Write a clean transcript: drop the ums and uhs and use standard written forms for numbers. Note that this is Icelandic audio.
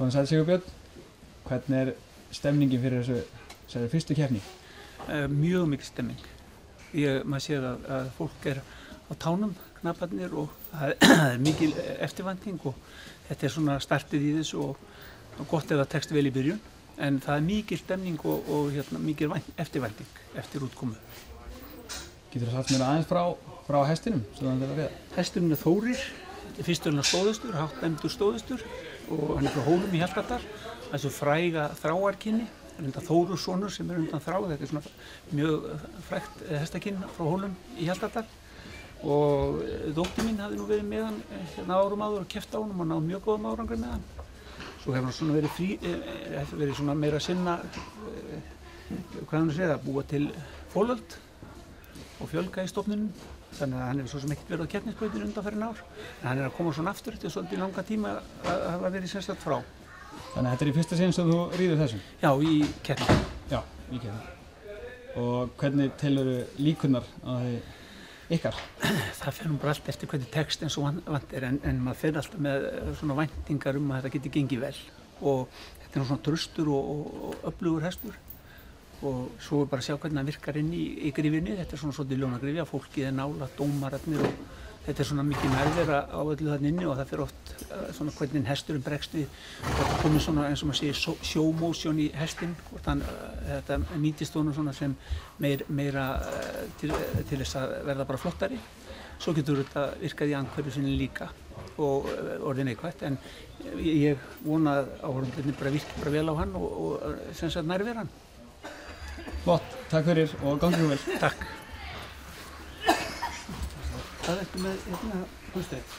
Góðan sæl Sigurbjörn, hvernig stemningin fyrir þessari fyrstu keppni? Mjög mikil stemming. Maður sér að fólk á tánum, knapparnir og það mikil eftirvænting og þetta svona startið í þessu og gott ef það tekst vel í byrjun. En það mikil stemning og mikil eftirvænting eftir útkomu. Getur þú sagt mér aðeins frá hestinum? Hesturinn Þórir, fyrsturinn stóðhestur, háttnefndur stóðhestur og hann frá Hólum í Hjaltadal. Þessu fræga þráarkynni, Þórur sonur sem undan Þrá, þetta svona mjög frægt hestakinn frá Hólum í Hjaltadal. Og dóttir mín hafði nú verið með hann árum áður og keppt á honum og náð mjög góðum árangri með hann. Svo hefur hann svona verið svona meira sinna, búa til folöld og fjölga í stofnunum. Þannig að hann hefur svo sem ekkert verið á keppnisbrautinu undanfarin ár. En hann að koma svona aftur eftir svolítið langa tíma að hafa verið sem sagt frá. Þannig að þetta í fyrsta sinn sem þú ríður þessum? Já, í keppni. Já, í keppni. Og hvernig telurðu líkurnar á því ykkar? Það fer nú bara allt eftir hvernig text eins og vant en maður fer alltaf með svona væntingar að þetta geti gengið vel. Og þetta nú svona traustur og öflugur hestur. Og svo bara að sjá hvernig hann virkar inn í gryfjunni. Þetta svona svolítið ljónagryfja, fólkið nálægt, dómararnir og þetta svona mikið nærvera á öllu þarna inni og það fer oft svona hvernig hesturinn bregst við. Það komið svona eins og maður segir show motion í hestinn, þetta nýtist honum svona sem meira til þess að verða bara flottari. Svo getur þetta virkað í andhverfu sinni líka og orðið neikvætt en ég vona að áhorfendurnir bara virki bara vel á hann og sem sagt nærvera hann. Flott, takk fyrir og gangi vel. Takk. Það ertu með húsdreið.